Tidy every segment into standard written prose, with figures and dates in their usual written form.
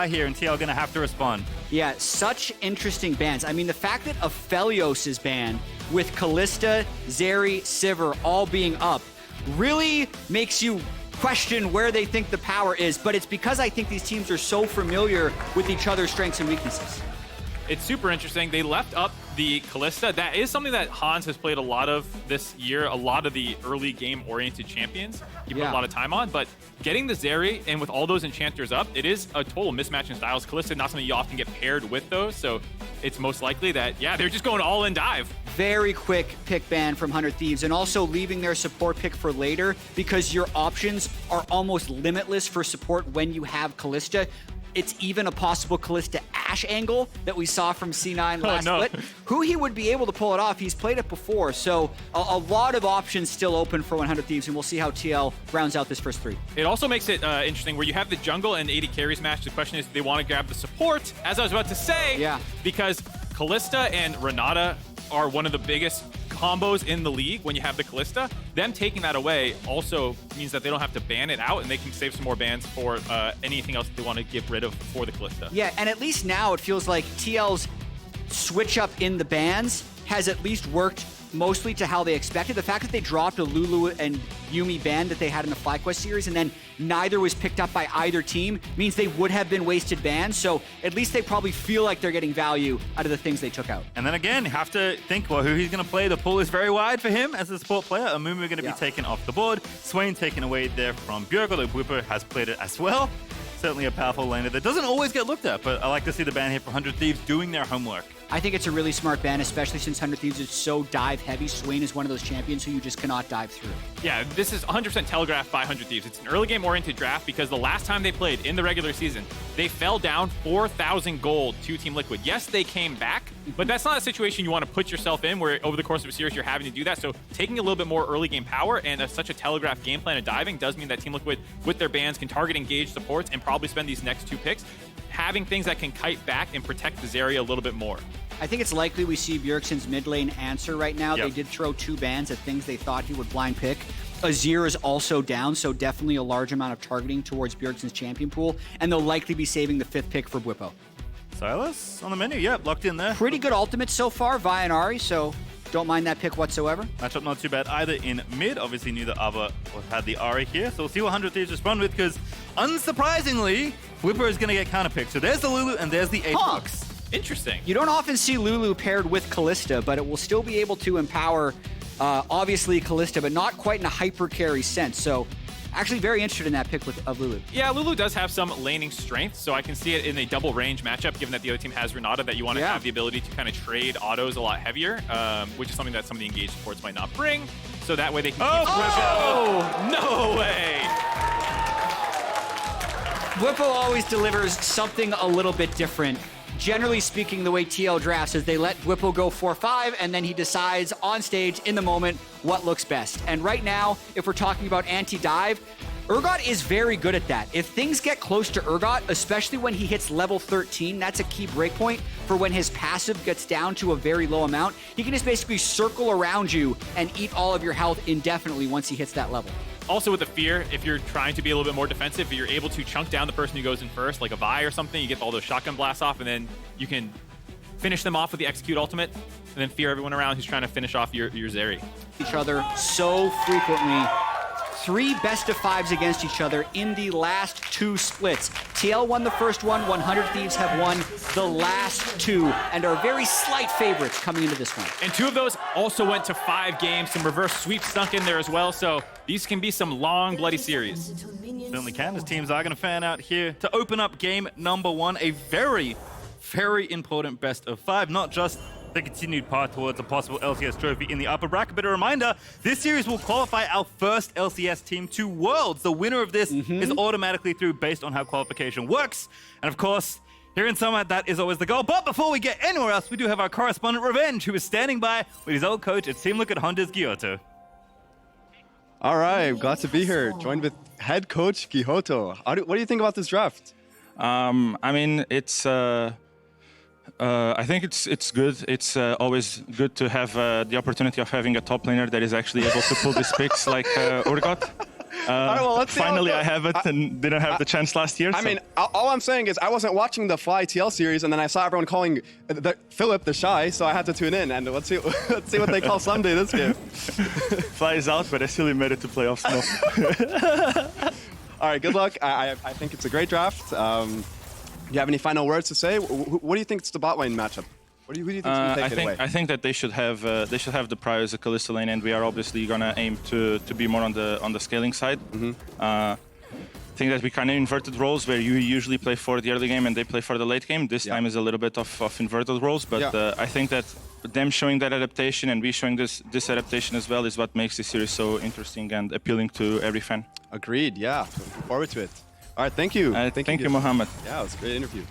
are here, and TL are going to have to respond. Yeah, such interesting bans. I mean, the fact that Aphelios is banned with Kalista, Zeri, Sivir all being up really makes you question where they think the power is, but it's because I think these teams are so familiar with each other's strengths and weaknesses. It's super interesting. They left up the Kalista. That is something that Hans has played a lot of this year, a lot of the early game-oriented champions. He put a lot of time on, but getting the Zeri and with all those enchanters up, it is a total mismatch in styles. Kalista, not something you often get paired with those, so it's most likely that, yeah, they're just going all in dive. Very quick pick ban from 100 Thieves, and also leaving their support pick for later because your options are almost limitless for support when you have Kalista. It's even a possible Kalista Ashe angle that we saw from C9 last split. Huhi would be able to pull it off. He's played it before, so a lot of options still open for 100 Thieves, and we'll see how TL rounds out this first three. It also makes it interesting where you have the jungle and AD carries match. The question is, do they want to grab the support? As I was about to say, because Kalista and Renata are one of the biggest combos in the league when you have the Kalista. Them taking that away also means that they don't have to ban it out, and they can save some more bans for anything else that they want to get rid of for the Kalista. Yeah, and at least now it feels like TL's switch up in the bans has at least worked mostly to how they expected. The fact that they dropped a Lulu and Yuumi ban that they had in the FlyQuest series and then neither was picked up by either team means they would have been wasted bans. So at least they probably feel like they're getting value out of the things they took out. And then again, you have to think, well, who he's going to play. The pool is very wide for him as a support player. Amumu going to be taken off the board. Swain taken away there from Urgot, though Bwipo has played it as well. Certainly a powerful laner that doesn't always get looked at, but I like to see the ban here for 100 Thieves doing their homework. I think it's a really smart ban, especially since 100 Thieves is so dive heavy. Swain is one of those champions who you just cannot dive through. Yeah, this is 100% telegraphed by 100 Thieves. It's an early game oriented draft because the last time they played in the regular season, they fell down 4,000 gold to Team Liquid. Yes, they came back, but that's not a situation you want to put yourself in where over the course of a series you're having to do that. So taking a little bit more early game power and such a telegraphed game plan of diving does mean that Team Liquid with their bans can target engage supports and probably spend these next two picks having things that can kite back and protect the Zeri a little bit more. I think it's likely we see Bjergsen's mid lane answer right now. They did throw 2 bans at things they thought he would blind pick. Azir is also down, so definitely a large amount of targeting towards Bjergsen's champion pool, and they'll likely be saving the 5th pick for Bwipo. Sylas on the menu, locked in there. Pretty good ultimate so far via an Ahri, so don't mind that pick whatsoever. Matchup not too bad either in mid. Obviously neither other had the Ahri here, so we'll see what 100 Thieves respond with, because unsurprisingly, Bwipo is going to get counterpicked. So there's the Lulu and there's the Aatrox. Interesting. You don't often see Lulu paired with Kalista, but it will still be able to empower, obviously, Kalista, but not quite in a hyper carry sense. So actually very interested in that pick of Lulu. Yeah, Lulu does have some laning strength, so I can see it in a double range matchup, given that the other team has Renata, that you want to have the ability to kind of trade autos a lot heavier, which is something that some of the engaged supports might not bring. So that way they can keep Bwipo. No way! Bwipo always delivers something a little bit different. Generally speaking, the way TL drafts is they let Bwipo go 4-5, and then he decides on stage in the moment what looks best. And right now, if we're talking about anti-dive, Urgot is very good at that. If things get close to Urgot, especially when he hits level 13, that's a key breakpoint for when his passive gets down to a very low amount. He can just basically circle around you and eat all of your health indefinitely once he hits that level. Also with the fear, if you're trying to be a little bit more defensive, you're able to chunk down the person who goes in first, like a Vi or something. You get all those shotgun blasts off, and then you can finish them off with the execute ultimate, and then fear everyone around who's trying to finish off your Zeri. Each other so frequently. 3 best of 5s against each other in the last 2 splits. TL won the first one, 100 Thieves have won the last 2, and are very slight favorites coming into this one. And 2 of those also went to 5 games, some reverse sweeps stunk in there as well, so these can be some long, bloody series. Certainly can, as teams are going to fan out here to open up game number 1, a very, very important best of 5, not just the continued path towards a possible LCS trophy in the upper bracket. But a reminder, this series will qualify our first LCS team to Worlds. The winner of this is automatically through based on how qualification works. And of course, here in summer, that is always the goal. But before we get anywhere else, we do have our correspondent Revenge, who is standing by with his old coach at Team Liquid Honda's Giotto. All right, glad to be here, joined with head coach Giotto. What do you think about this draft? I mean, it's... I think it's good. It's always good to have the opportunity of having a top laner that is actually able to pull these picks like Urgot. right, well, let's see how it Finally, goes. I have it and didn't have the chance last year. I so- mean, all I'm saying is I wasn't watching the Fly TL series, and then I saw everyone calling Philip the Shy, so I had to tune in. And let's see what they call Ssumday this game. Fly is out, but I still made it to playoffs. No. All right, good luck. I think it's a great draft. Do you have any final words to say? What do you think is the bot lane matchup? Who do you think is going to take it away? I think that they should have the prior as a Kalista lane, and we are obviously gonna aim to be more on the scaling side. I think that we kind of inverted roles where you usually play for the early game and they play for the late game. This time is a little bit of inverted roles, but I think that them showing that adaptation and we showing this adaptation as well is what makes this series so interesting and appealing to every fan. Agreed. Yeah, looking forward to it. All right, thank you. Thank you, Mohammed. Yeah, it was a great interview.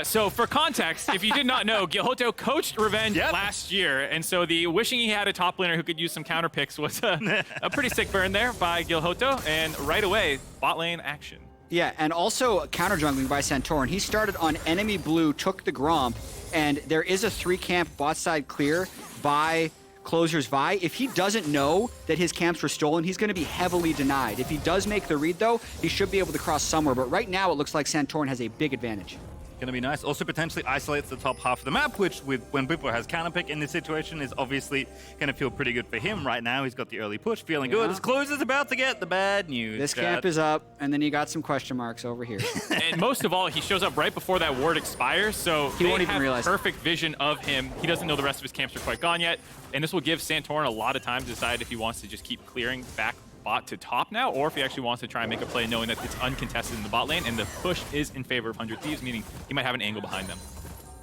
So for context, if you did not know, Gihoto coached Revenge last year, and so the wishing he had a top laner who could use some counter picks was a pretty sick burn there by Gihoto, and right away, bot lane action. Yeah, and also counter jungling by Santorin. He started on enemy blue, took the Gromp, and there is a 3-camp bot side clear by Closer's Vi. If he doesn't know that his camps were stolen, he's going to be heavily denied. If he does make the read, though, he should be able to cross somewhere, but right now it looks like Santorin has a big advantage. Gonna be nice. Also potentially isolates the top half of the map, which when Bwipo has counterpick in this situation is obviously gonna feel pretty good for him right now. He's got the early push, feeling good. His closer's about to get the bad news. This camp is up, and then you got some question marks over here. And most of all, he shows up right before that ward expires, so He won't even have realize. perfect vision of him. He doesn't know the rest of his camps are quite gone yet, and this will give Santorin a lot of time to decide if he wants to just keep clearing back bot to top now, or if he actually wants to try and make a play knowing that it's uncontested in the bot lane and the push is in favor of 100 Thieves, meaning he might have an angle behind them.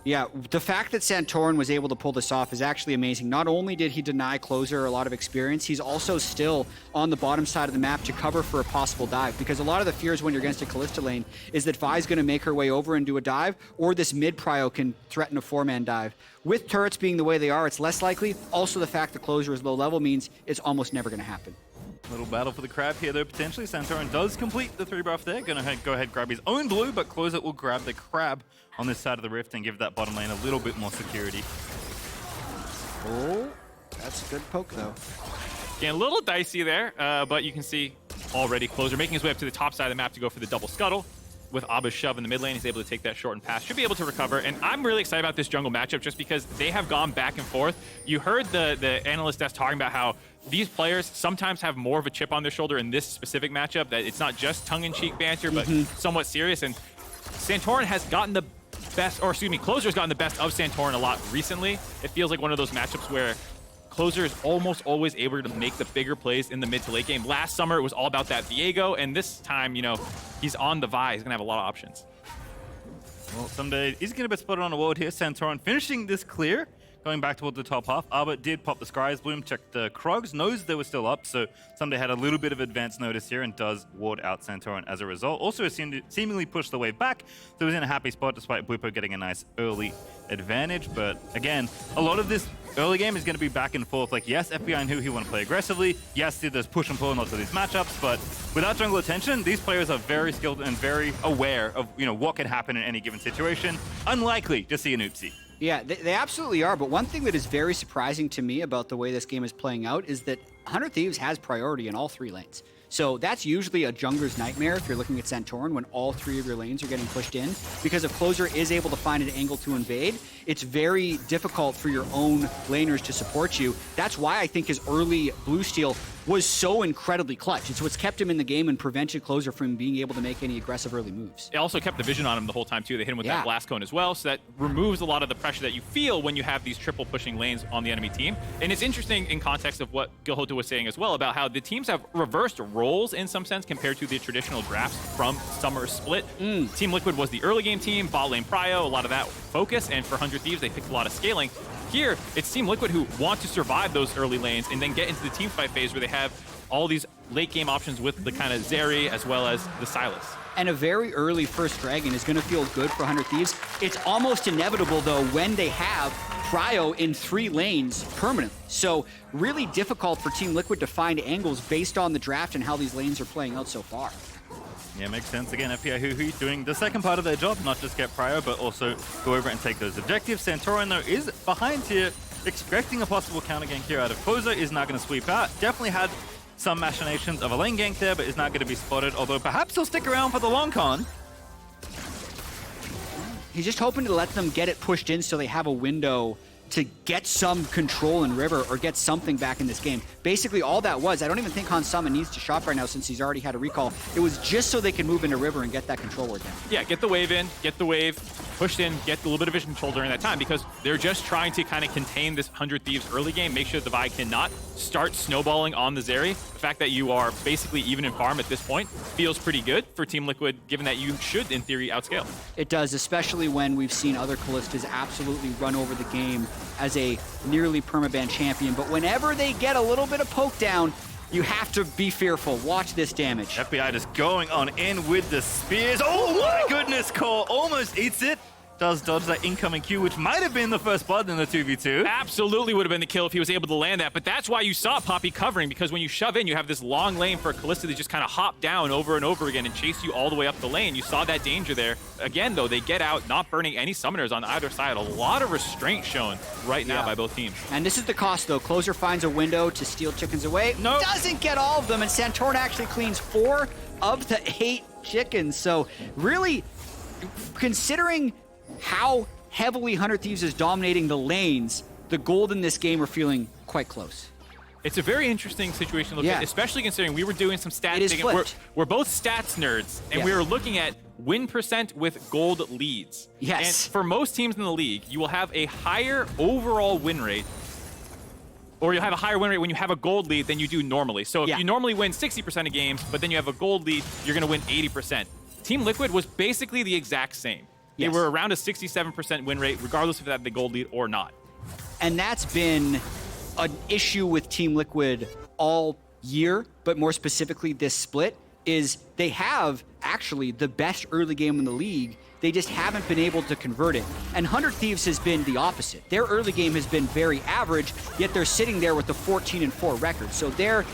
Yeah, the fact that Santorin was able to pull this off is actually amazing. Not only did he deny Closer a lot of experience, he's also still on the bottom side of the map to cover for a possible dive, because a lot of the fears when you're against a Kalista lane is that Vi's going to make her way over and do a dive, or this mid prio can threaten a 4-man dive. With turrets being the way they are, it's less likely. Also, the fact that Closer is low level means it's almost never going to happen. Little battle for the crab here, though, potentially. Santorin does complete the 3 buff there. Gonna go ahead and grab his own blue, but Closer will grab the crab on this side of the rift and give that bottom lane a little bit more security. Oh, that's a good poke, though. Getting a little dicey there, but you can see already Closer making his way up to the top side of the map to go for the double scuttle. With Abba's shove in the mid lane, he's able to take that short and pass. Should be able to recover, and I'm really excited about this jungle matchup just because they have gone back and forth. You heard the analyst desk talking about how these players sometimes have more of a chip on their shoulder in this specific matchup, that it's not just tongue-in-cheek banter, but somewhat serious, and Santorin has gotten the best, or excuse me, Closer's gotten the best of Santorin a lot recently. It feels like one of those matchups where Closer is almost always able to make the bigger plays in the mid to late game. Last summer, it was all about that Viego, and this time, you know, he's on the Vi. He's going to have a lot of options. Well, Ssumday is going to be spotted on a ward here. Santorin finishing this clear, going back towards the top half. Arbor did pop the Scry's Bloom, checked the Krogs, knows they were still up, so Ssumday had a little bit of advance notice here and does ward out Santorin as a result. Also seemingly pushed the wave back, so he was in a happy spot despite Bwipo getting a nice early advantage. But again, a lot of this early game is going to be back and forth. Like, yes, FBI and Huhi want to play aggressively. Yes, there's push and pull in lots of these matchups, but without jungle attention, these players are very skilled and very aware of, you know, what can happen in any given situation. Unlikely to see an oopsie. Yeah, they absolutely are, but one thing that is very surprising to me about the way this game is playing out is that 100 Thieves has priority in all 3 lanes. So that's usually a jungler's nightmare if you're looking at Santorin, when all 3 of your lanes are getting pushed in, because if Closer is able to find an angle to invade, it's very difficult for your own laners to support you. That's why I think his early blue steal was so incredibly clutch. It's what's kept him in the game and prevented Closer from being able to make any aggressive early moves. It also kept the vision on him the whole time, too. They hit him with that blast cone as well, so that removes a lot of the pressure that you feel when you have these triple pushing lanes on the enemy team. And it's interesting in context of what Gihoto was saying as well about how the teams have reversed roles in some sense compared to the traditional drafts from Summer Split. Team Liquid was the early game team, bot lane prio, a lot of that focus, and for 100 Thieves, they picked a lot of scaling. Here, it's Team Liquid who want to survive those early lanes and then get into the team fight phase where they have all these late game options with the kind of Zeri as well as the Sylas. And a very early first dragon is going to feel good for 100 Thieves. It's almost inevitable, though, when they have prio in 3 lanes permanently. So really difficult for Team Liquid to find angles based on the draft and how these lanes are playing out so far. Yeah, makes sense. Again, FBI Huhi doing the second part of their job, not just get prio, but also go over and take those objectives. Santorin, though, is behind here, expecting a possible counter gank here out of Closer, is not going to sweep out. Definitely had some machinations of a lane gank there, but is not going to be spotted, although perhaps he'll stick around for the long con. He's just hoping to let them get it pushed in so they have a window to get some control in River or get something back in this game. Basically, all that was, I don't even think Hansama needs to shop right now since he's already had a recall. It was just so they could move into River and get that control ward down. Yeah, get the wave in, get the wave pushed in, get a little bit of vision control during that time, because they're just trying to kind of contain this 100 Thieves early game, make sure the Vi cannot start snowballing on the Zeri. The fact that you are basically even in farm at this point feels pretty good for Team Liquid, given that you should, in theory, outscale. It does, especially when we've seen other Kalistas absolutely run over the game as a nearly permaban champion. But whenever they get a little bit of poke down, you have to be fearful. Watch this damage. FBI just going on in with the spears. Oh my goodness, Core almost eats it. Does dodge that incoming Q, which might have been the first blood in the 2v2. Absolutely would have been the kill if he was able to land that, but that's why you saw Poppy covering, because when you shove in, you have this long lane for Kalista to just kind of hop down over and over again and chase you all the way up the lane. You saw that danger there. Again, though, they get out, not burning any summoners on either side. A lot of restraint shown right now by both teams. And this is the cost, though. Closer finds a window to steal chickens away. Nope. Doesn't get all of them, and Santorin actually cleans 4 of the 8 chickens. So really, considering how heavily 100 Thieves is dominating the lanes, the gold in this game are feeling quite close. It's a very interesting situation to look at, especially considering we were doing some stats. It is flipped. We're both stats nerds, and we were looking at win percent with gold leads. Yes. And for most teams in the league, you will have a higher overall win rate, or you'll have a higher win rate when you have a gold lead than you do normally. So if you normally win 60% of games, but then you have a gold lead, you're going to win 80%. Team Liquid was basically the exact same. They were around a 67% win rate, regardless if they had the gold lead or not. And that's been an issue with Team Liquid all year, but more specifically this split, is they have actually the best early game in the league. They just haven't been able to convert it. And 100 Thieves has been the opposite. Their early game has been very average, yet they're sitting there with the 14-4 record. So their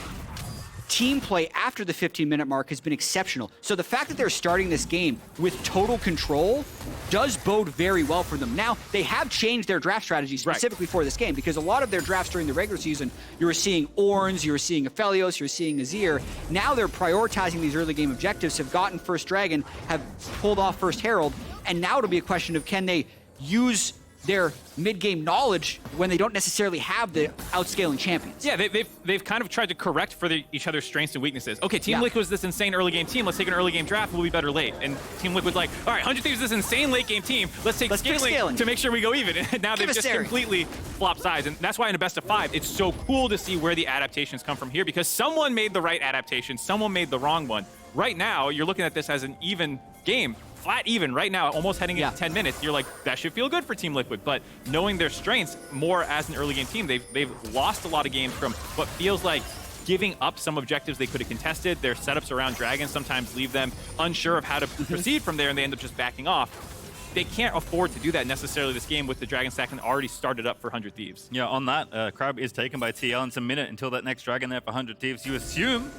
team play after the 15-minute mark has been exceptional. So the fact that they're starting this game with total control does bode very well for them. Now, they have changed their draft strategy specifically for this game, because a lot of their drafts during the regular season, you were seeing Ornns, you were seeing Aphelios, you were seeing Azir. Now they're prioritizing these early game objectives, have gotten first Dragon, have pulled off first Herald, and now it'll be a question of can they use their mid-game knowledge when they don't necessarily have the outscaling champions. Yeah, they've kind of tried to correct for each other's strengths and weaknesses. Okay, Team Liquid was this insane early game team. Let's take an early game draft. We'll be better late. And Team Liquid's like, all right, 100 Thieves is this insane late game team. Let's take scaling to make sure we go even. And now they've just completely flopped sides. And that's why in a best of 5, it's so cool to see where the adaptations come from here, because someone made the right adaptation, someone made the wrong one. Right now, you're looking at this as an even game. Flat even right now, almost heading into 10 minutes. You're like, that should feel good for Team Liquid. But knowing their strengths more as an early game team, they've lost a lot of games from what feels like giving up some objectives they could have contested. Their setups around Dragons sometimes leave them unsure of how to proceed from there, and they end up just backing off. They can't afford to do that necessarily this game with the Dragon stack and already started up for 100 Thieves. Yeah, on that, Crab is taken by TL. It's a minute until that next Dragon there for 100 Thieves. You assume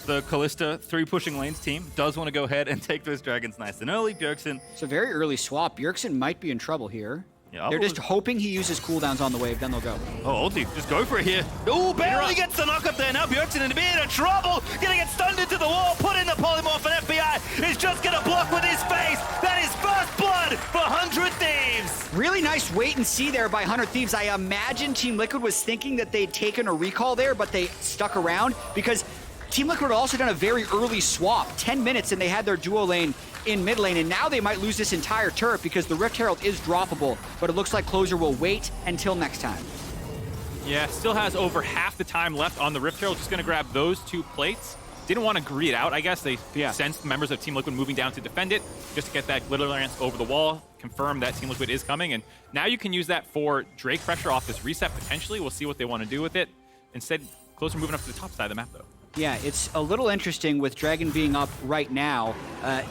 the Kalista 3 pushing lanes team does want to go ahead and take those Dragons nice and early. Bjergsen. It's a very early swap. Bjergsen might be in trouble here. Yeah, they're just hoping he uses cooldowns on the wave, then they'll go. Oh, ulti, just go for it here. Oh, barely gets the knock up there. Now Bjergsen in a bit of trouble. Gonna get stunned into the wall. Put in the polymorph, and FBI is just gonna block with his face. That is first blood for 100 Thieves. Really nice wait and see there by 100 Thieves. I imagine Team Liquid was thinking that they'd taken a recall there, but they stuck around because Team Liquid had also done a very early swap, 10 minutes, and they had their duo lane in mid lane, and now they might lose this entire turret because the Rift Herald is droppable, but it looks like Closer will wait until next time. Yeah, still has over half the time left on the Rift Herald. Just going to grab those 2 plates. Didn't want to greed out, I guess. They sensed members of Team Liquid moving down to defend it, just to get that glitter lance over the wall, confirm that Team Liquid is coming, and now you can use that for Drake pressure off this reset potentially. We'll see what they want to do with it. Instead, Closer moving up to the top side of the map, though. Yeah, it's a little interesting with Dragon being up right now.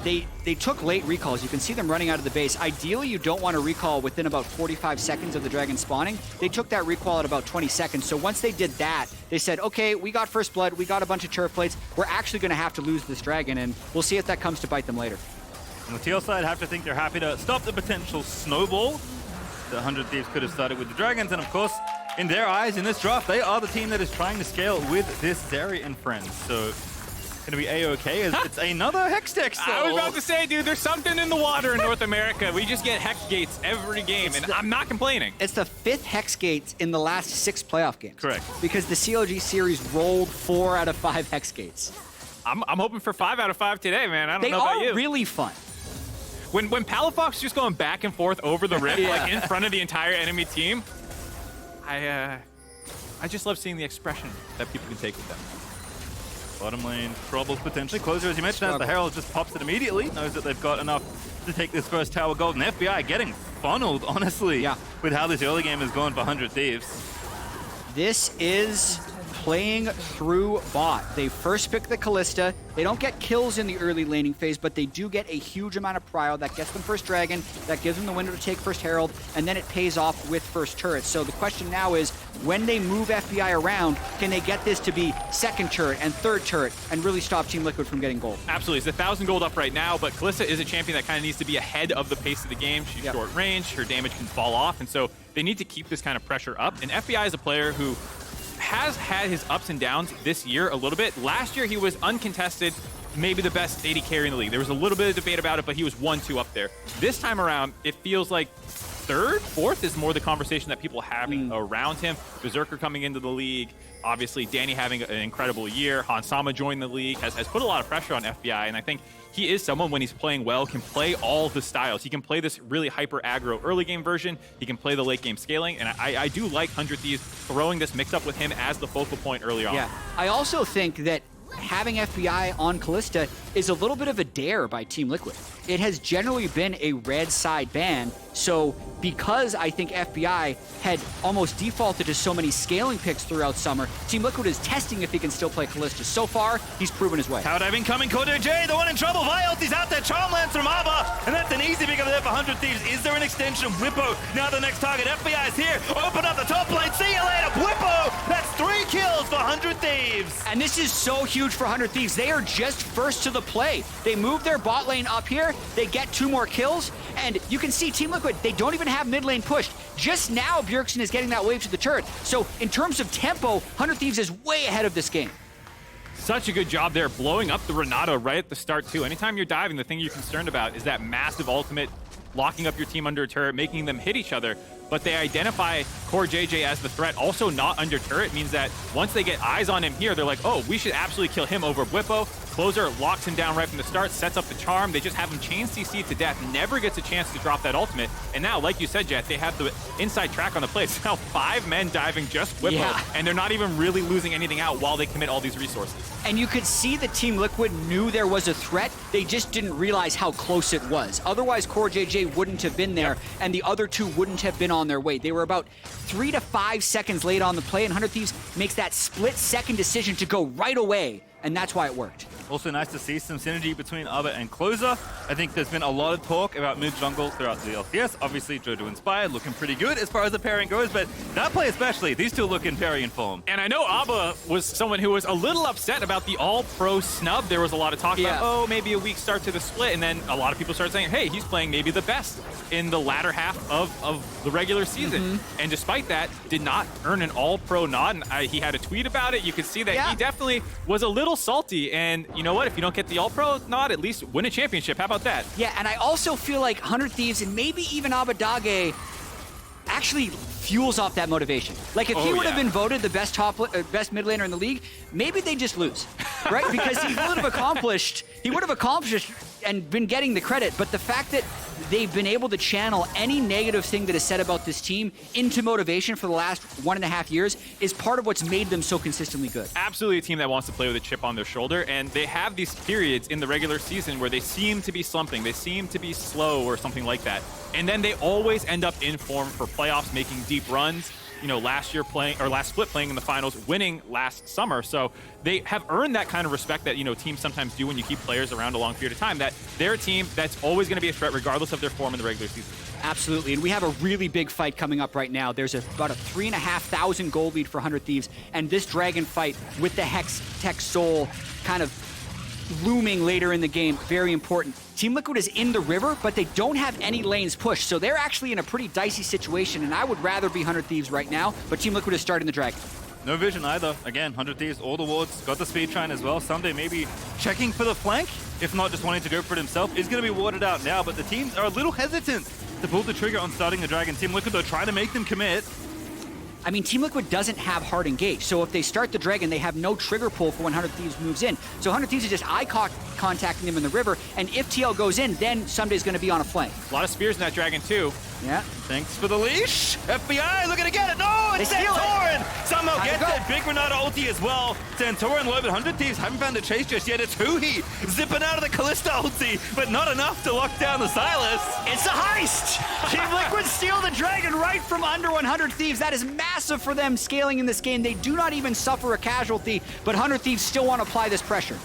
They took late recalls. You can see them running out of the base. Ideally, you don't want to recall within about 45 seconds of the Dragon spawning. They took that recall at about 20 seconds. So once they did that, they said, okay, we got first blood, we got a bunch of turret plates. We're actually going to have to lose this Dragon, and we'll see if that comes to bite them later. On the TL side, have to think they're happy to stop the potential snowball. The 100 Thieves could have started with the Dragons, and of course, in their eyes, in this draft, they are the team that is trying to scale with this Zeri and friends. So gonna be A-okay as it's another Hex Deck. I was about to say, dude, there's something in the water in North America. We just get Hex Gates every game, and I'm not complaining. It's the 5th Hex Gates in the last 6 playoff games. Correct. Because the CLG series rolled 4 out of 5 Hex Gates. I'm hoping for 5 out of 5 today, man. I don't They know about you. are really fun. When Palafox just going back and forth over the rim, Yeah. like in front of the entire enemy team, I just love seeing the expression that people can take with them. Bottom lane troubles potentially. Closer, as you mentioned, as the Herald just pops it immediately, knows that they've got enough to take this first tower gold. And FBI getting funneled, honestly, Yeah. with how this early game has gone for 100 Thieves. This is playing through bot. They first pick the Kalista. They don't get kills in the early laning phase, but they do get a huge amount of prio that gets them first dragon, that gives them the window to take first herald, and then it pays off with first turret. So the question now is, when they move FBI around, can they get this to be second turret and third turret and really stop Team Liquid from getting gold? Absolutely. It's 1,000 gold up right now, but Kalista is a champion that kind of needs to be ahead of the pace of the game. She's short range, her damage can fall off, and so they need to keep this kind of pressure up. And FBI is a player who has had his ups and downs this year a little bit. Last year, he was uncontested, maybe the best AD carry in the league. There was a little bit of debate about it, but he was 1-2 up there. This time around, it feels like third, fourth is more the conversation that people are having around him. Berserker coming into the league, obviously Danny having an incredible year. Hansama joined the league, has put a lot of pressure on FBI, and I think he is someone, when he's playing well, can play all the styles. He can play this really hyper aggro early game version. He can play the late game scaling, and I do like 100 Thieves throwing this mix up with him as the focal point early on. Yeah, I also think that having FBI on Kalista is a little bit of a dare by Team Liquid. It has generally been a red side ban, so because I think FBI had almost defaulted to so many scaling picks throughout summer, Team Liquid is testing if he can still play Kalista. So far, he's proven his way. Tower diving coming, CoreJJ, the one in trouble. Violti's out there, Charm lands from Abba, and that's an easy pick up there for 100 Thieves. Is there an extension? Bwipo, now the next target. FBI is here. Open up the top lane. See you later, Bwipo. That's 3 kills for 100 Thieves. And this is so huge for 100 Thieves. They are just first to the play. They move their bot lane up here, they get 2 more kills, and you can see Team Liquid, they don't even have mid lane pushed. Just now, Bjergsen is getting that wave to the turret. So in terms of tempo, 100 Thieves is way ahead of this game. Such a good job there, blowing up the Renata right at the start, too. Anytime you're diving, the thing you're concerned about is that massive ultimate, locking up your team under a turret, making them hit each other. But they identify CoreJJ as the threat, also not under turret, means that once they get eyes on him here, they're like, oh, we should absolutely kill him over Bwipo. Closer locks him down right from the start, sets up the charm. They just have him chain CC to death, never gets a chance to drop that ultimate. And now, like you said, Jatt, they have the inside track on the play. It's now 5 men diving just Bwipo, and they're not even really losing anything out while they commit all these resources. And you could see that Team Liquid knew there was a threat. They just didn't realize how close it was. Otherwise, CoreJJ wouldn't have been there, and the other 2 wouldn't have been on their way. They were about 3 to 5 seconds late on the play, and 100 Thieves makes that split-second decision to go right away, and that's why it worked. Also nice to see some synergy between Abba and Closer. I think there's been a lot of talk about mid-jungle throughout the LCS. Obviously, JoJo Inspired looking pretty good as far as the pairing goes, but that play especially, these 2 looking very in form. And I know Abba was someone who was a little upset about the all-pro snub. There was a lot of talk about, oh, maybe a weak start to the split, and then a lot of people started saying, hey, he's playing maybe the best in the latter half of the regular season. And despite that, did not earn an all-pro nod, and he had a tweet about it. You could see that he definitely was a little salty, and you know what? If you don't get the all-pro nod, at least win a championship. How about that? Yeah, and I also feel like 100 Thieves and maybe even Abbeddage actually fuels off that motivation. Like if he would have been voted the best best mid laner in the league, maybe they just lose, right? Because he would have accomplished and been getting the credit. But the fact that they've been able to channel any negative thing that is said about this team into motivation for the last 1.5 years is part of what's made them so consistently good. Absolutely a team that wants to play with a chip on their shoulder, and they have these periods in the regular season where they seem to be slumping, they seem to be slow or something like that. And then they always end up in form for playoffs, making deep runs. You know, last split playing in the finals, winning last summer. So they have earned that kind of respect that, you know, teams sometimes do when you keep players around a long period of time, that they're a team that's always going to be a threat regardless of their form in the regular season. Absolutely, and we have a really big fight coming up right now. There's about a 3,500 gold lead for 100 Thieves, and this dragon fight with the Hex Tech Soul kind of looming later in the game, very important. Team Liquid is in the river, but they don't have any lanes pushed, so they're actually in a pretty dicey situation, and I would rather be 100 Thieves right now, but Team Liquid is starting the Dragon. No vision either. Again, 100 Thieves, all the wards, got the speed shine as well. Ssumday maybe checking for the flank, if not just wanting to go for it himself. Is going to be warded out now, but the teams are a little hesitant to pull the trigger on starting the Dragon. Team Liquid, though, trying to make them commit. I mean, Team Liquid doesn't have hard engage, so if they start the Dragon, they have no trigger pull for when 100 Thieves moves in. So 100 Thieves is just contacting them in the river, and if TL goes in, then Ssumday's going to be on a flank. A lot of spears in that Dragon, too. Yeah. Thanks for the leash. FBI looking to get it. No, it's Santorin. Somehow gets it. Big Renata ulti as well. Santorin low, but 100 Thieves haven't found a chase just yet. It's Huhi zipping out of the Kalista ulti, but not enough to lock down the Sylas. It's a heist! Team Liquid steal the Dragon right from under 100 Thieves. That is massive for them scaling in this game. They do not even suffer a casualty, but 100 Thieves still want to apply this pressure.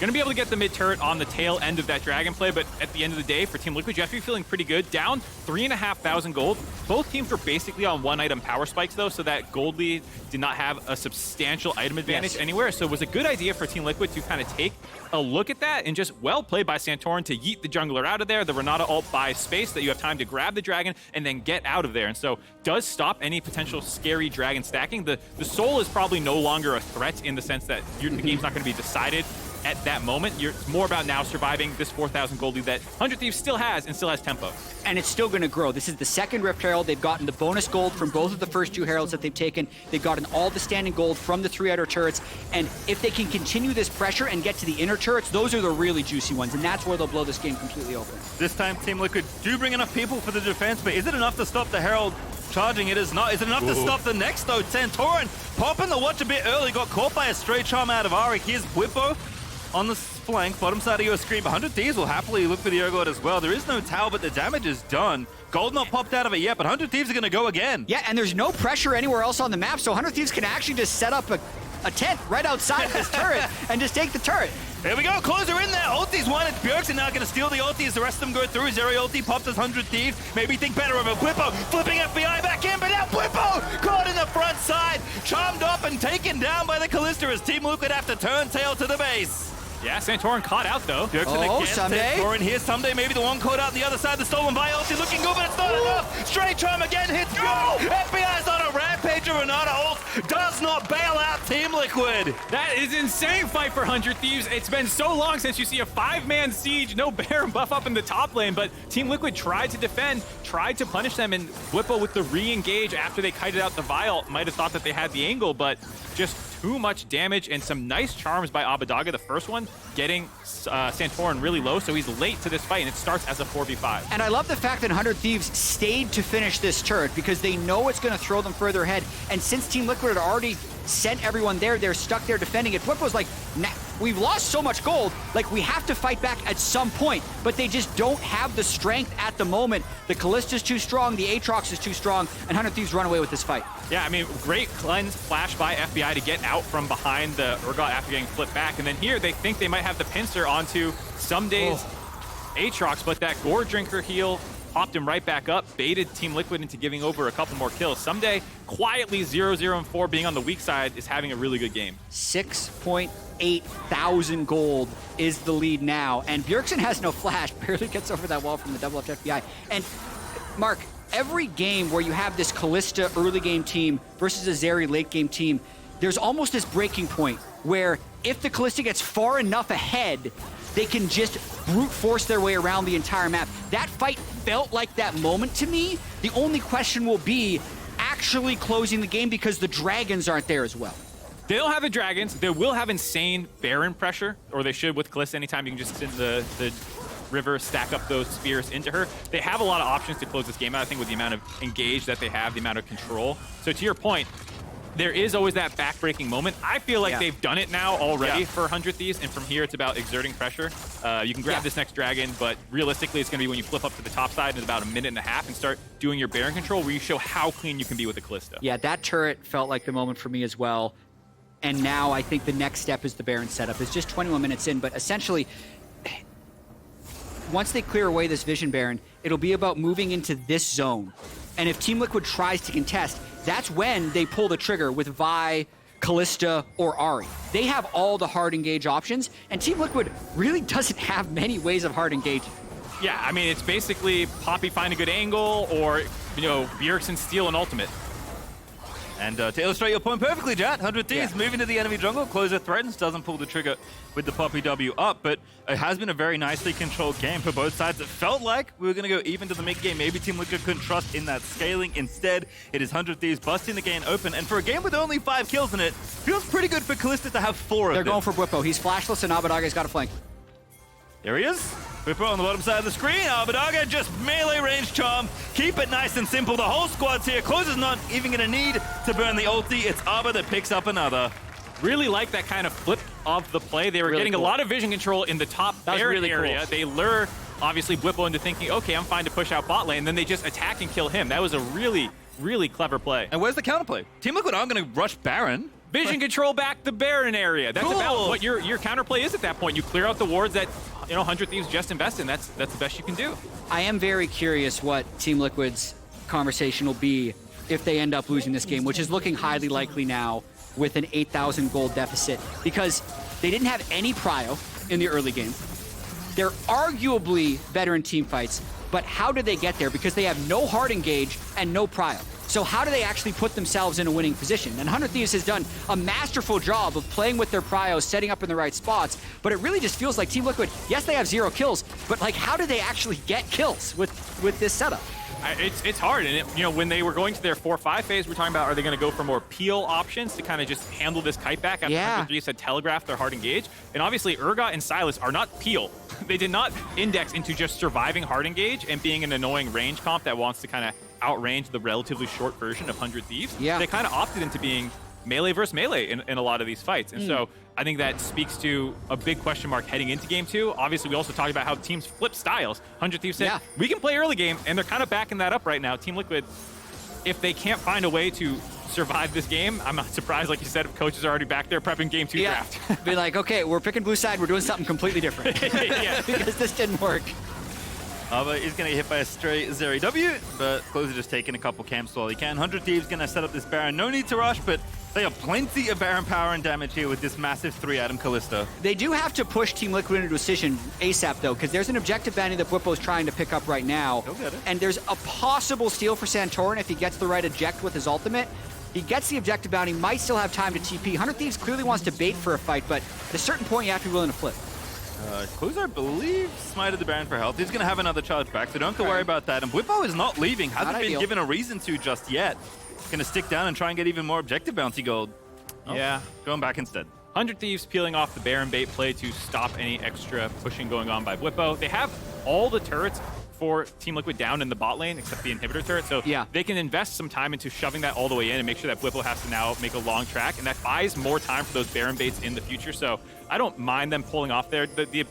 Gonna be able to get the mid turret on the tail end of that Dragon play, but at the end of the day, for Team Liquid, you have to be feeling pretty good. Down 3,500 gold. Both teams were basically on one item power spikes though, so that gold lead did not have a substantial item advantage anywhere. So it was a good idea for Team Liquid to kind of take a look at that and just well played by Santorin to yeet the jungler out of there. The Renata ult buys space that you have time to grab the Dragon and then get out of there. And so does stop any potential scary Dragon stacking. The soul is probably no longer a threat in the sense that the game's not going to be decided at that moment. It's more about now surviving this 4,000 gold lead that 100 Thieves still has and still has tempo. And it's still going to grow. This is the second Rift Herald. They've gotten the bonus gold from both of the first two Heralds that they've taken. They've gotten all the standing gold from the 3 outer turrets. And if they can continue this pressure and get to the inner turrets, those are the really juicy ones. And that's where they'll blow this game completely open. This time, Team Liquid do bring enough people for the defense, but is it enough to stop the Herald charging? It is not. Is it enough to stop the next, though? Santorin popping the watch a bit early, got caught by a straight charm out of Ahri. Here's Bwipo on the flank, bottom side of your screen. 100 Thieves will happily look for the Urgot as well. There is no tower, but the damage is done. Gold not popped out of it yet, but 100 Thieves are going to go again. Yeah, and there's no pressure anywhere else on the map, so 100 Thieves can actually just set up a tent right outside of this turret and just take the turret. Here we go, closer in there. Ulti's one. It's Bjergsen now going to steal the ulti as the rest of them go through. Zeri ulti pops as 100 Thieves. Maybe think better of it. Bwipo flipping FBI back in, but now Bwipo caught in the front side. Charmed up and taken down by the Kalista as Team Liquid have to turn tail to the base. Yeah, Santorin caught out though. Bjergsen Ssumday. Santorin here. Ssumday maybe the one caught out the other side. The stolen by ulti looking good, but it's not enough. Straight charm again hits good. FBI's on a rampage. Renata ult does not bail out Team Liquid. That is insane fight for 100 Thieves. It's been so long since you see a 5-man siege, no Baron buff up in the top lane, but Team Liquid tried to defend, tried to punish them, and Bwipo with the re-engage after they kited out the Vial might have thought that they had the angle, but just too much damage and some nice charms by Abbeddage. The first one getting Santorin really low, so he's late to this fight, and it starts as a 4v5. And I love the fact that 100 Thieves stayed to finish this turret because they know it's going to throw them further ahead. And since Team Liquid had already sent everyone there, they're stuck there defending it. Bwipo's like, nah, we've lost so much gold, like we have to fight back at some point, but they just don't have the strength at the moment. The Kalista's too strong, the Aatrox is too strong, and 100 Thieves run away with this fight. Yeah, I mean, great cleanse flash by FBI to get out from behind the Urgot after getting flipped back. And then here, they think they might have the pincer onto Ssumday's Aatrox, but that Gore Drinker heal popped him right back up, baited Team Liquid into giving over a couple more kills. Ssumday, quietly 0-0-4, being on the weak side, is having a really good game. 6.8 thousand gold is the lead now, and Bjergsen has no flash, barely gets over that wall from the double left FBI. And Mark, every game where you have this Kalista early game team versus a Zeri late game team, there's almost this breaking point where if the Kalista gets far enough ahead, they can just brute force their way around the entire map. That fight felt like that moment to me. The only question will be actually closing the game because the dragons aren't there as well. They don't have the dragons. They will have insane Baron pressure, or they should with Kalista. Anytime you can just sit in the river, stack up those spears into her. They have a lot of options to close this game out, I think, with the amount of engage that they have, the amount of control. So to your point, there is always that back-breaking moment. I feel like they've done it now already for 100 Thieves, and from here it's about exerting pressure. You can grab this next dragon, but realistically it's going to be when you flip up to the top side in about a minute and a half and start doing your Baron control, where you show how clean you can be with the Kalista. Yeah, that turret felt like the moment for me as well. And now I think the next step is the Baron setup. It's just 21 minutes in, but essentially, once they clear away this Vision Baron, it'll be about moving into this zone. And if Team Liquid tries to contest, that's when they pull the trigger with Vi, Kalista, or Ahri. They have all the hard engage options, and Team Liquid really doesn't have many ways of hard engaging. Yeah, I mean, it's basically Poppy find a good angle, or, Bjergsen steal an ultimate. And to illustrate your point perfectly, Jatt, 100 Thieves moving to the enemy jungle. Closer threatens, doesn't pull the trigger with the Poppy W up, but it has been a very nicely controlled game for both sides. It felt like we were going to go even to the mid game. Maybe Team Liquid couldn't trust in that scaling. Instead, it is 100 Thieves busting the game open. And for a game with only 5 kills in it, feels pretty good for Kalista to have 4 of them. They're going for Bwipo. He's flashless, and Abbeddage got a flank. There he is. Bwipo on the bottom side of the screen. Abbeddage just melee range charm. Keep it nice and simple. The whole squad's here. Closer's not even going to need to burn the ulti. It's Abba that picks up another. Really like that kind of flip of the play. They were Really getting cool. a lot of vision control in the top Baron really area. cool. They lure, obviously, Bwipo into thinking, okay, I'm fine to push out bot lane. Then they just attack and kill him. That was a really, really clever play. And where's the counterplay? Team Liquid aren't going to rush Baron. Vision control back the Baron area. That's Cool. about what your counterplay is at that point. You clear out the wards that 100 Thieves just invest in. That's the best you can do. I am very curious what Team Liquid's conversation will be if they end up losing this game, which is looking highly likely now with an 8,000 gold deficit, because they didn't have any prio in the early game. They're arguably better in team fights, but how did they get there? Because they have no hard engage and no prio. So how do they actually put themselves in a winning position? And 100 Thieves has done a masterful job of playing with their prio, setting up in the right spots, but it really just feels like Team Liquid, yes, they have 0 kills, but like, how do they actually get kills with this setup? It's hard, and when they were going to their 4-5 phase, we're talking about, are they going to go for more peel options to kind of just handle this kite back after 100 Thieves had telegraphed their hard engage? And obviously, Urgot and Sylas are not peel. They did not index into just surviving hard engage and being an annoying range comp that wants to kind of outrange the relatively short version of 100 Thieves. Yeah. They kind of opted into being melee versus melee in a lot of these fights. And so I think that speaks to a big question mark heading into game 2. Obviously, we also talked about how teams flip styles. 100 Thieves said, we can play early game, and they're kind of backing that up right now. Team Liquid, if they can't find a way to survive this game, I'm not surprised, like you said, if coaches are already back there prepping game 2 draft. Be like, okay, we're picking blue side, we're doing something completely different. Yeah. Because this didn't work. Abba is going to get hit by a straight Zeri W, but Closer just taking a couple camps while he can. 100 Thieves going to set up this Baron. No need to rush, but they have plenty of Baron power and damage here with this massive 3-item Kalista. They do have to push Team Liquid into a decision ASAP, though, because there's an objective bounty that Bwipo's trying to pick up right now. He'll get it. And there's a possible steal for Santorin if he gets the right eject with his ultimate. He gets the objective bounty, might still have time to TP. 100 Thieves clearly wants to bait for a fight, but at a certain point, you have to be willing to flip. Closer, I believe, smited the Baron for health. He's going to have another charge back, so don't have to worry about that. And Bwipo is not leaving, hasn't been ideal. given a reason to just yet. Going to stick down and try and get even more objective bounty gold. Oh, Yeah. Going back instead. 100 Thieves peeling off the Baron bait play to stop any extra pushing going on by Bwipo. They have all the turrets for Team Liquid down in the bot lane, except the inhibitor turret, so they can invest some time into shoving that all the way in and make sure that Bwipo has to now make a long track, and that buys more time for those Baron baits in the future, so I don't mind them pulling off there. The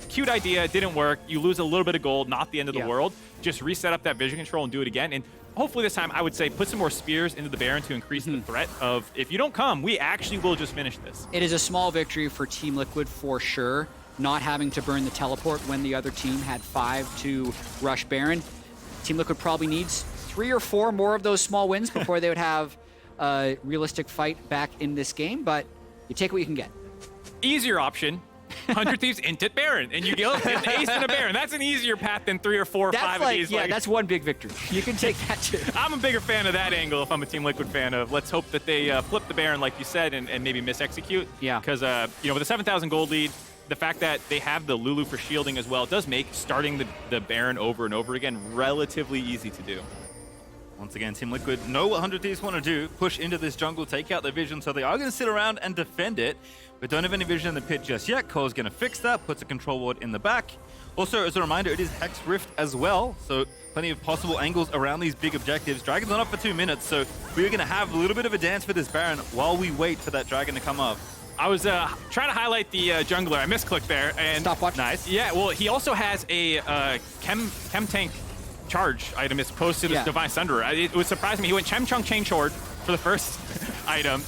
cute idea didn't work. You lose a little bit of gold, not the end of the world. Just reset up that vision control and do it again, and hopefully this time, I would say, put some more spears into the Baron to increase the threat of, if you don't come, we actually will just finish this. It is a small victory for Team Liquid for sure, not having to burn the teleport when the other team had 5 to rush Baron. Team Liquid probably needs 3 or 4 more of those small wins before they would have a realistic fight back in this game, but you take what you can get. Easier option. 100 Thieves int Baron, and you get an ace and a Baron. That's an easier path than 3 or 4 or 5 of these. Yeah, that's one big victory. You can take that too. I'm a bigger fan of that angle if I'm a Team Liquid fan of. Let's hope that they flip the Baron, like you said, and maybe mis-execute. Yeah. Because, with a 7,000 gold lead, the fact that they have the Lulu for shielding as well does make starting the Baron over and over again relatively easy to do. Once again, Team Liquid know what 100 Thieves want to do. Push into this jungle, take out their vision, so they are going to sit around and defend it, but don't have any vision in the pit just yet. Cole's going to fix that, puts a control ward in the back. Also, as a reminder, it is Hex Rift as well, so plenty of possible angles around these big objectives. Dragon's not up for 2 minutes, so we're going to have a little bit of a dance for this Baron while we wait for that Dragon to come up. I was trying to highlight the jungler. I misclicked there. And Stopwatch. Nice. Yeah, well, he also has a chem tank charge item as opposed to this Divine Sunderer. It was surprising me. He went Chem Chung Chain Sword for the first item.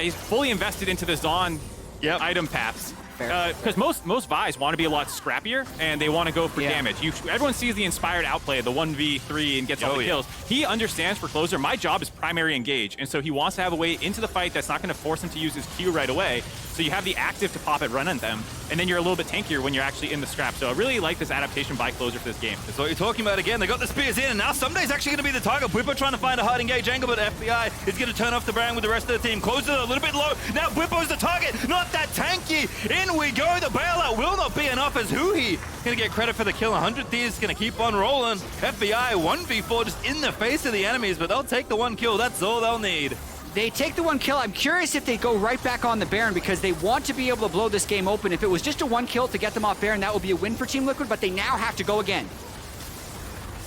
He's fully invested into the Zon item paths. Because most Vi's want to be a lot scrappier, and they want to go for damage. Everyone sees the inspired outplay, the 1v3, and gets all the kills. He understands for closer, my job is primary engage, and so he wants to have a way into the fight that's not going to force him to use his Q right away. So you have the active to pop it, run at them, and then you're a little bit tankier when you're actually in the scrap. So I really like this adaptation by closer for this game. That's what you're talking about again. They got the spears in, and now Ssumday's actually going to be the target. Bwipo trying to find a hard engage angle, but FBI is going to turn off the Baron with the rest of the team. Closer a little bit low. Now Bwipo's the target, not that tanky. In we go. The bailout will not be enough as Huhi going to get credit for the kill. 100 Thieves going to keep on rolling. FBI 1v4 just in the face of the enemies, but they'll take the one kill. That's all they'll need. They take the one kill. I'm curious if they go right back on the Baron because they want to be able to blow this game open. If it was just a one kill to get them off Baron, that would be a win for Team Liquid, but they now have to go again.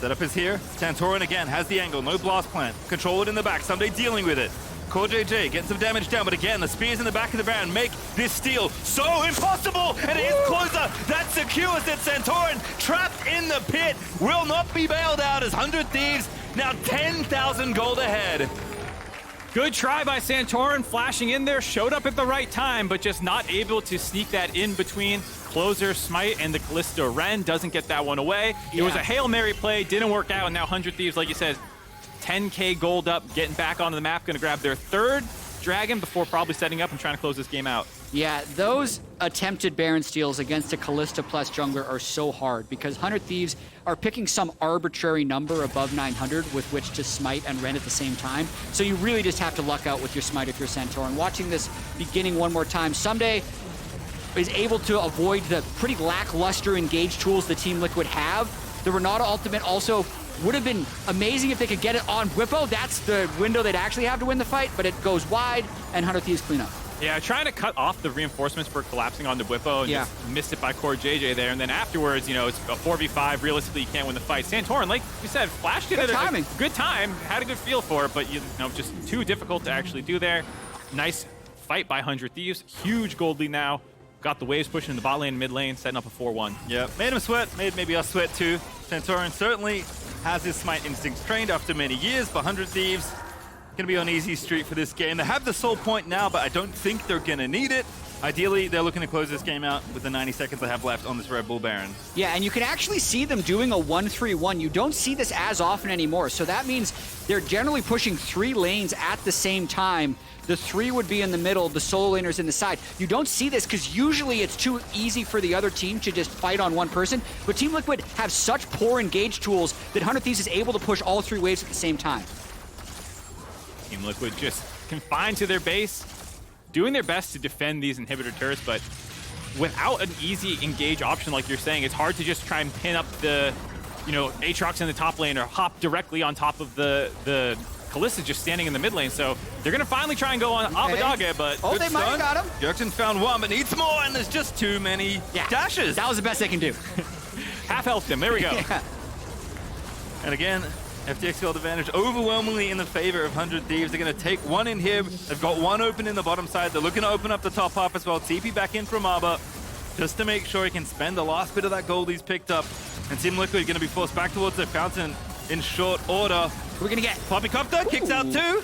Setup is here. Santorin again has the angle. No blast plant. Control it in the back. Ssumday dealing with it. CoreJJ getting some damage down, but again, the spears in the back of the Baron make this steal so impossible, and it is closer. That secures it. Santorin trapped in the pit. Will not be bailed out as 100 Thieves now 10,000 gold ahead. Good try by Santorin, flashing in there, showed up at the right time, but just not able to sneak that in between closer, Smite, and the Kalista Ren. Doesn't get that one away. It was a Hail Mary play, didn't work out, and now 100 Thieves, like you said, 10K gold up, getting back onto the map, gonna grab their third dragon before probably setting up and trying to close this game out. Yeah, those attempted Baron steals against a Kalista plus jungler are so hard because 100 Thieves are picking some arbitrary number above 900 with which to smite and Ren at the same time. So you really just have to luck out with your smite if you're Santorin. Watching this beginning one more time, Ssumday is able to avoid the pretty lackluster engage tools the Team Liquid have. The Renata ultimate also would have been amazing if they could get it on Bwipo. That's the window they'd actually have to win the fight, but it goes wide and 100 Thieves clean up. Yeah, trying to cut off the reinforcements for collapsing onto Bwipo and just missed it by CoreJJ there. And then afterwards, you know, it's a 4v5. Realistically, you can't win the fight. Santorin, like we said, flashed it at a good time, had a good feel for it, but you know, just too difficult to actually do there. Nice fight by 100 Thieves. Huge gold lead now. Got the waves pushing in the bot lane, mid lane, setting up a 4-1. Yeah, made him sweat, made maybe us sweat too. Santorin certainly has his smite instincts trained after many years, but 100 Thieves gonna be on easy street for this game. They have the soul point now, but I don't think they're gonna need it. Ideally, they're looking to close this game out with the 90 seconds they have left on this Red Bull Baron. Yeah, and you can actually see them doing a 1-3-1. You don't see this as often anymore, so that means they're generally pushing 3 lanes at the same time. The 3 would be in the middle, the solo laners in the side. You don't see this because usually it's too easy for the other team to just fight on one person, but Team Liquid have such poor engage tools that 100 Thieves is able to push all 3 waves at the same time. Team Liquid just confined to their base, doing their best to defend these inhibitor turrets, but without an easy engage option like you're saying, it's hard to just try and pin up the, you know, Aatrox in the top lane or hop directly on top of the Kalista just standing in the mid lane. So they're going to finally try and go on Abbeddage, but oh, they might have got him. Bjergsen found one, but needs more, and there's just too many dashes. That was the best they can do. Half health him. There we go. And again, FTX gold advantage overwhelmingly in the favor of 100 Thieves. They're going to take one in here. They've got one open in the bottom side. They're looking to open up the top half as well. TP back in from Abba just to make sure he can spend the last bit of that gold he's picked up. And Team Liquid going to be forced back towards the fountain in short order. We're going to get Poppycopter kicks out too,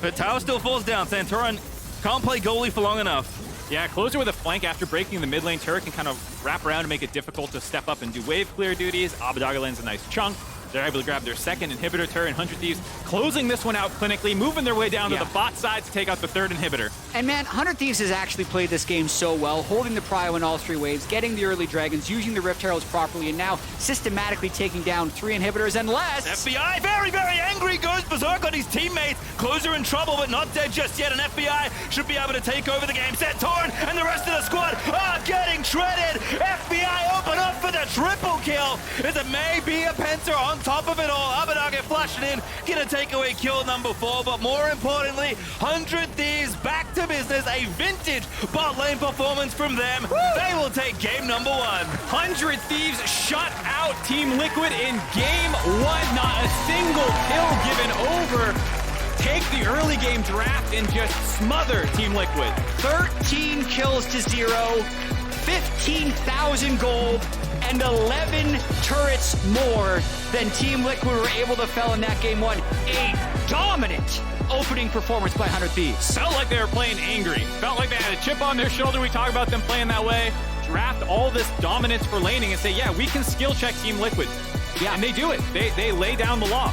but tower still falls down. Santorin can't play goalie for long enough. Yeah, closer with a flank after breaking the mid lane turret can kind of wrap around to make it difficult to step up and do wave clear duties. Abbeddage lands a nice chunk. They're able to grab their second inhibitor turret, and 100 Thieves closing this one out clinically, moving their way down to the bot side to take out the third inhibitor. And man, 100 Thieves has actually played this game so well, holding the prio in all 3 waves, getting the early dragons, using the Rift Heralds properly, and now systematically taking down 3 inhibitors and less. FBI very, very angry, goes berserk on his teammates. Closer in trouble, but not dead just yet, and FBI should be able to take over the game. Santorin and the rest of the squad are getting shredded. FBI open up for the triple kill, as it may be a Penta on top of it all. Abbeddage flashing in, gonna take away kill number 4, but more importantly, 100 Thieves back to business. A vintage bot lane performance from them. They will take game number 1. 100 Thieves shut out Team Liquid in game 1. Not a single kill given over. Take the early game draft and just smother Team Liquid. 13 kills to 0, 15,000 gold, and 11 turrets more than Team Liquid were able to fell in that game one. A dominant opening performance by 100 Thieves. Felt like they were playing angry. Felt like they had a chip on their shoulder. We talk about them playing that way. Draft all this dominance for laning and say, yeah, we can skill check Team Liquid. Yeah. And they do it. They lay down the law.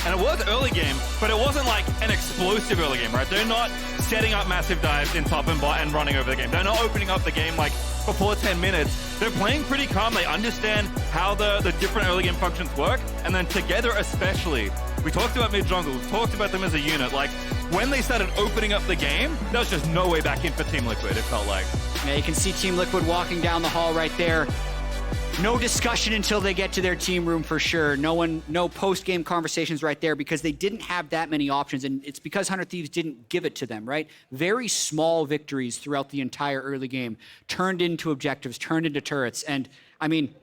And it was early game, but it wasn't like an explosive early game, right? They're not setting up massive dives in top and bot and running over the game. They're not opening up the game like before 10 minutes. They're playing pretty calm. They understand how the different early game functions work. And then together especially, we talked about mid-jungle, we talked about them as a unit. Like, when they started opening up the game, there was just no way back in for Team Liquid, it felt like. Yeah, you can see Team Liquid walking down the hall right there. No discussion until they get to their team room for sure. No post-game conversations right there because they didn't have that many options, and it's because 100 Thieves didn't give it to them, right? Very small victories throughout the entire early game turned into objectives, turned into turrets, and I mean,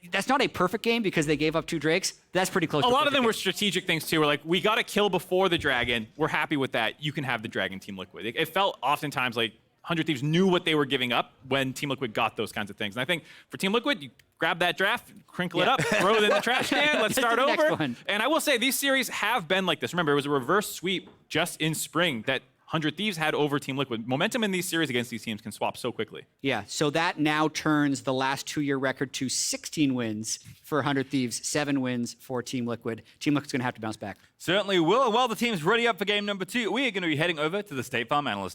that's not a perfect game because they gave up 2 Drakes. That's pretty close. A lot of them were strategic things too. We're like, we got to kill before the dragon. We're happy with that. You can have the dragon, Team Liquid. It felt oftentimes like 100 Thieves knew what they were giving up when Team Liquid got those kinds of things. And I think for Team Liquid, you grab that draft, crinkle it up, throw it in the trash can, let's start over. And I will say, these series have been like this. Remember, it was a reverse sweep just in spring that 100 Thieves had over Team Liquid. Momentum in these series against these teams can swap so quickly. Yeah, so that now turns the last 2-year record to 16 wins for 100 Thieves, 7 wins for Team Liquid. Team Liquid's going to have to bounce back. Certainly will. And while the team's ready up for game number 2, we are going to be heading over to the State Farm Analyst